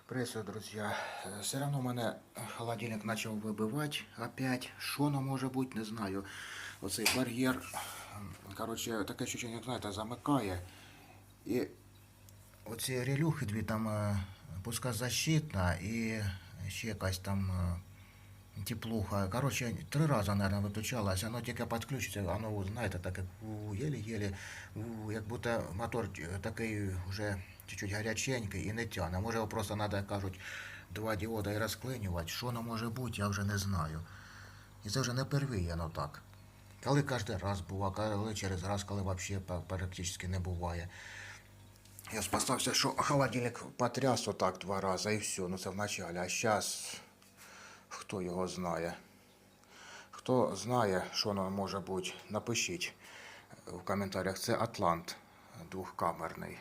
Приветствую, друзья. Все равно мене холодильник почав вибивати опять. Що воно може бути, не знаю. Оцей бар'єр, коротше, таке відчуття, як знаєте, замикає. І оці релюхи дві там пускозащитна і ще якась там теплуха. Коротше, 3 рази, мабуть, виключалась. Воно тільки підключиться, воно, знаєте, так як єлі-єлі, як будто мотор такий вже чуть-чуть гаряченький і не тягне. Може його просто треба, кажуть, 2 діоди і розклинювати. Що воно може бути, я вже не знаю. І це вже не впервые, воно так. Коли кожен раз буває, коли через раз, коли взагалі практично не буває. Я спасався, що холодильник потряс отак 2 рази і все, ну це в началі. А зараз хто його знає. Хто знає, що воно може бути, напишіть в коментарях. Це Атлант двохкамерний.